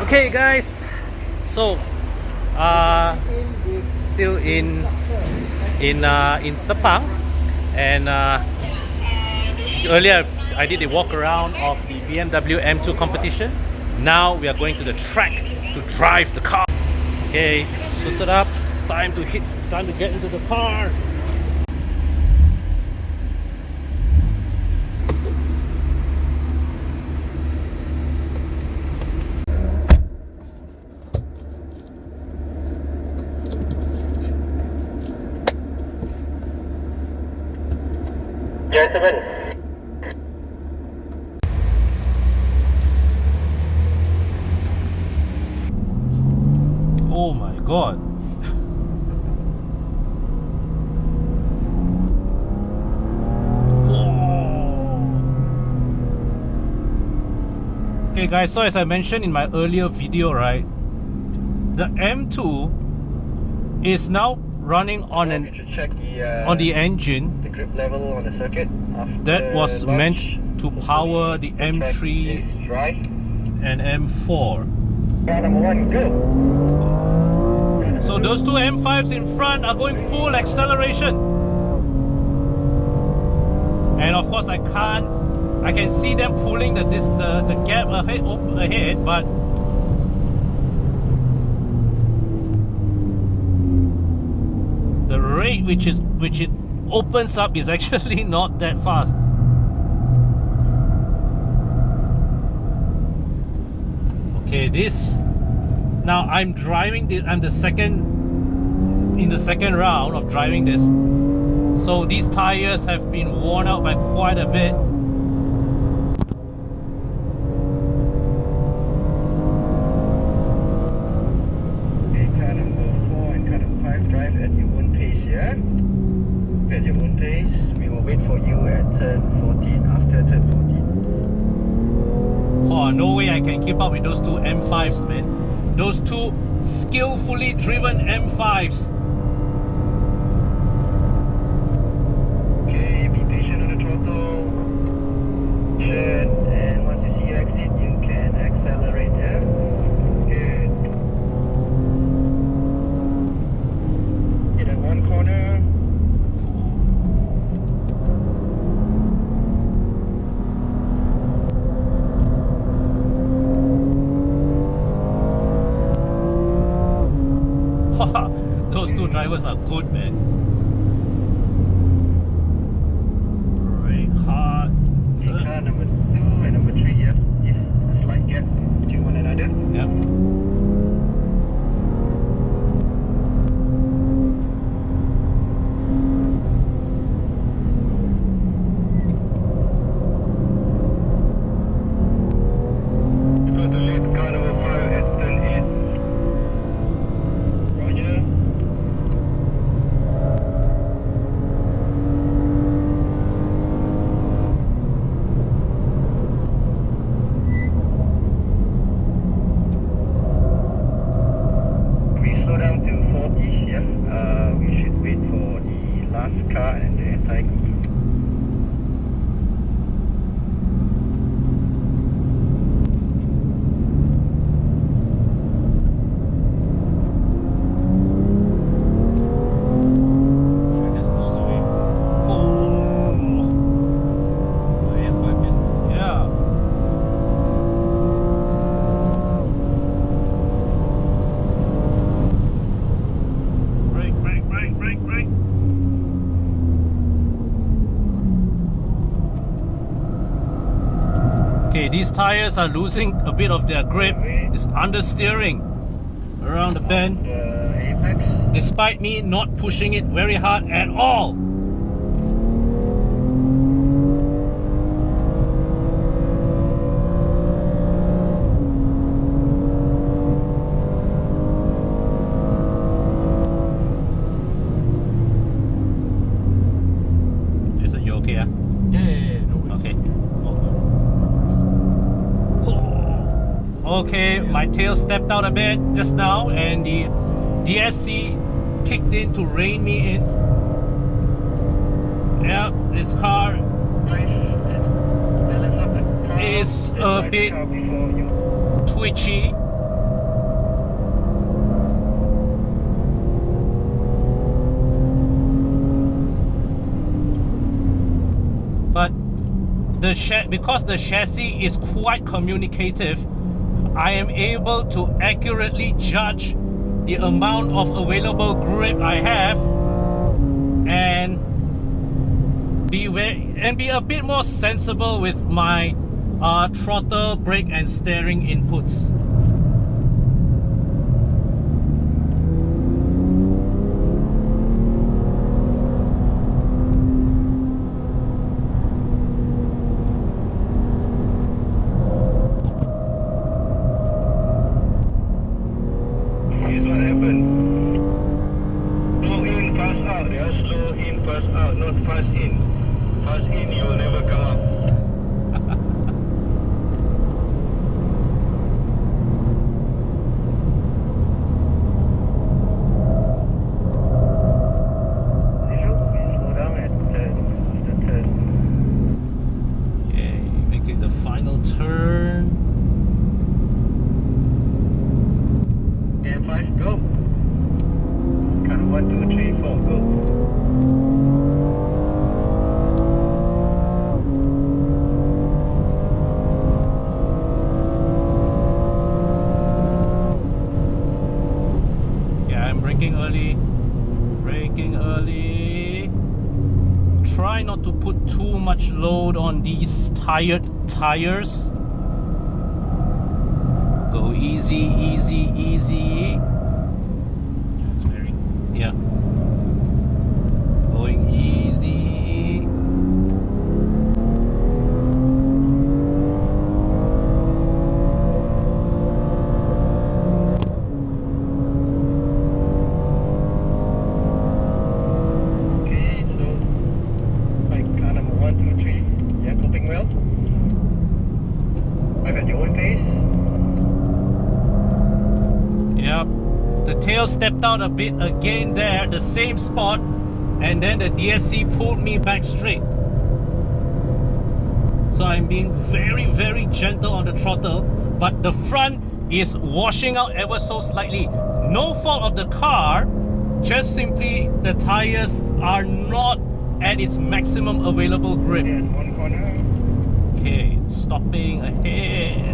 Okay, guys. So, still in Sepang, and earlier I did a walk around of the BMW M2 competition. Now we are going to the track to drive the car. Okay, suited up. Time to get into the car. Yeah, 7. Oh my god. Okay guys, so as I mentioned in my earlier video, right, the M2 is now running on on the engine The grip level on the circuit that was meant to power the M3 and M4. Car number 1, go! So those two M5s in front are going full acceleration. And of course I can see them pulling the gap ahead, but the rate which it opens up is actually not that fast. Okay, now I'm driving I'm in the second round of driving this. So these tires have been worn out by quite a bit. Okay, car number 4 and car number 5 drive at your own pace, yeah? At your own pace. We will wait for you at turn 14, after turn 14. Oh, no way I can keep up with those two M5s, man. Those two skillfully driven M5s. Okay, be patient on the throttle. And once you see your exit, you can accelerate, yeah? Good. Hit at one corner. Those two drivers are good, man. Brake hard. Okay, car number 2 and number 3, yeah? Is a slight gap between one another. Yep. So to lead car number 5 at turn 8. Roger. We slow down to 40, yeah? We should wait for the last car and the entire group. So it just moves away. Oh. The M5 just moves. Yeah. Brake. Okay, these tires are losing a bit of their grip. It's understeering around the bend, Apex. despite me not pushing it very hard at all. Is it you okay? Yeah, no worries. Okay. Okay, my tail stepped out a bit just now, and the DSC kicked in to rein me in. Yeah, this car is a bit twitchy. because the chassis is quite communicative, I am able to accurately judge the amount of available grip I have and be a bit more sensible with my throttle, brake and steering inputs. Here's what happened. Slow in, fast out. Yeah, slow in, fast out, not fast in. Fast in, you will never come up. Final turn. And 5, go. Count 1, 2, 3, 4, go. Yeah, I'm braking early. Braking early. Try not to put too much load on these tired tires. Go easy, easy, easy. That's very, yeah. Going easy. Okay, so I count number 1, 2, 3. Yeah, coping well. Drive at your own pace. Yep. The tail stepped out a bit again there, the same spot, and then the DSC pulled me back straight. So I'm being very, very gentle on the throttle, but the front is washing out ever so slightly. No fault of the car, just simply the tires are not at its maximum available grip. Yeah, one corner. Okay, stopping ahead.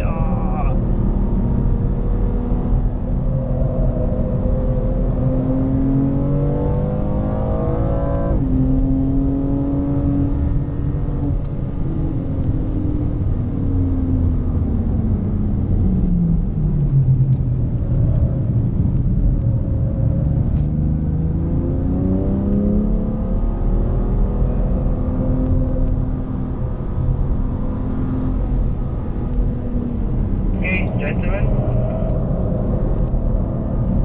Okay, gentlemen.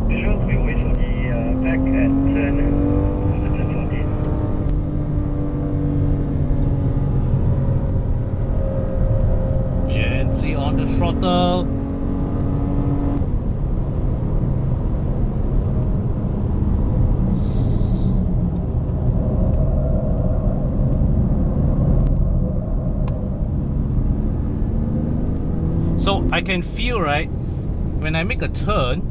Visual, we'll wait for the back at turn 14. Gently on the throttle. So I can feel, right, when I make a turn,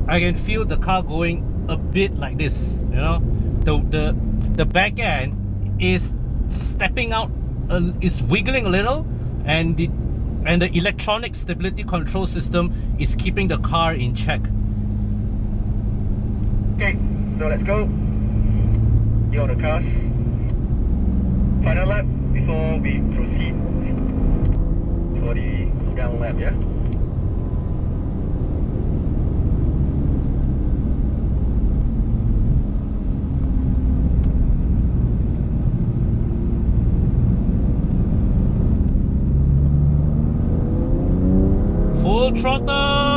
I can feel the car going a bit like this, you know. The back end is stepping out, is wiggling a little, and the electronic stability control system is keeping the car in check. Okay, so let's go. You're on the cars. Final lap before we proceed for the down lap, yeah? Full throttle.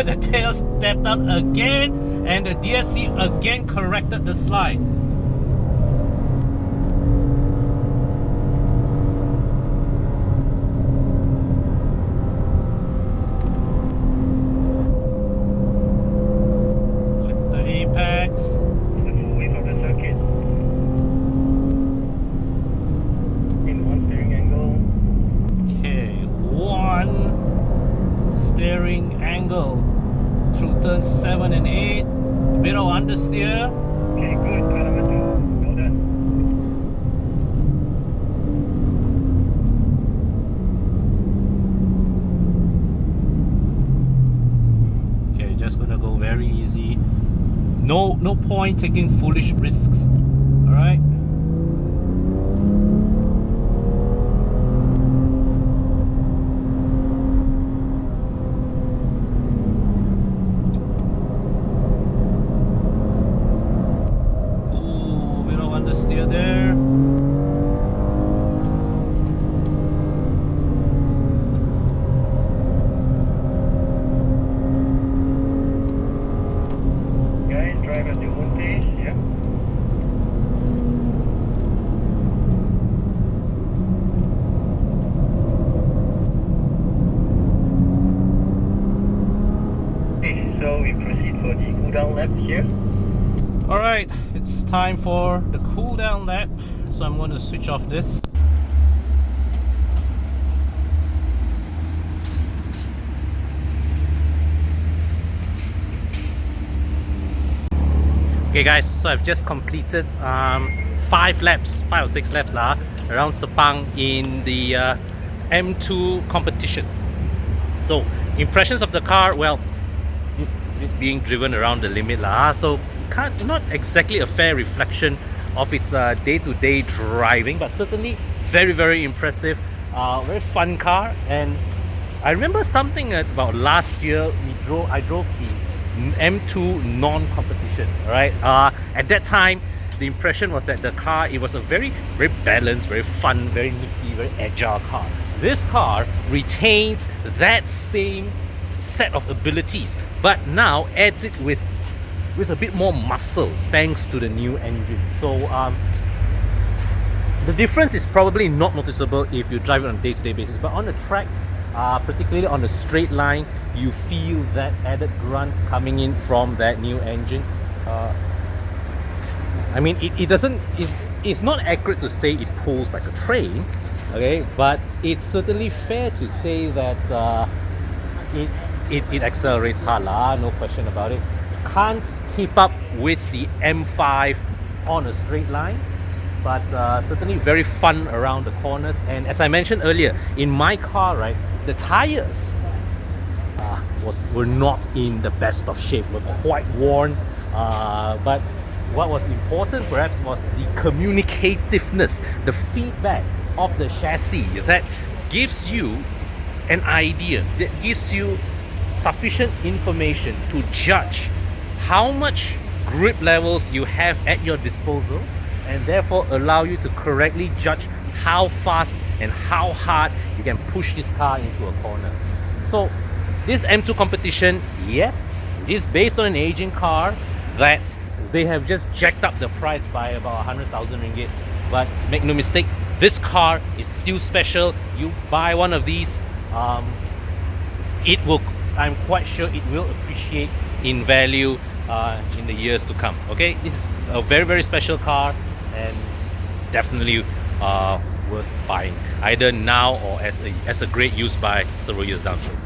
the tail stepped out again, and the DSC again corrected the slide. Clip the apex. The full width of the circuit. In one steering angle. Okay, one steering angle through turns 7 and 8. A bit of understeer. Okay, good. Car number 2. Well done. Okay, just gonna go very easy. No point taking foolish risks. All right. Ooh, bit of understeer there. Guys, drive at your own pace. Yeah. Okay, so we proceed for the cool down lap here. All right, it's time for the cool down lap. So I'm going to switch off this. Okay guys, so I've just completed 5 or 6 laps around Sepang in the M2 competition. So impressions of the car, well, this being driven around the limit so not exactly a fair reflection of its day-to-day driving, but certainly very impressive, very fun car. And I remember something about last year I drove the M2 non-competition, right? At that time, the impression was that the car, it was a very balanced, very fun, very nifty, very agile car. This car retains that same set of abilities, but now adds it with a bit more muscle thanks to the new engine. So the difference is probably not noticeable if you drive it on a day-to-day basis, but on the track, particularly on the straight line, you feel that added grunt coming in from that new engine. I mean, it's not accurate to say it pulls like a train, okay, but it's certainly fair to say that it accelerates hard, no question about it. Can't keep up with the M5 on a straight line, but certainly very fun around the corners. And as I mentioned earlier, in my car, right, the tires were not in the best of shape, were quite worn, but what was important perhaps was the communicativeness, the feedback of the chassis that gives you an idea, that gives you sufficient information to judge how much grip levels you have at your disposal, and therefore allow you to correctly judge how fast and how hard you can push this car into a corner. So this M2 competition, yes, it is based on an aging car that they have just jacked up the price by about 100,000 ringgit. But make no mistake, this car is still special. You buy one of these, I'm quite sure it will appreciate in value in the years to come. Okay, this is a very special car, and definitely worth buying either now or as a great use buy several years down the road.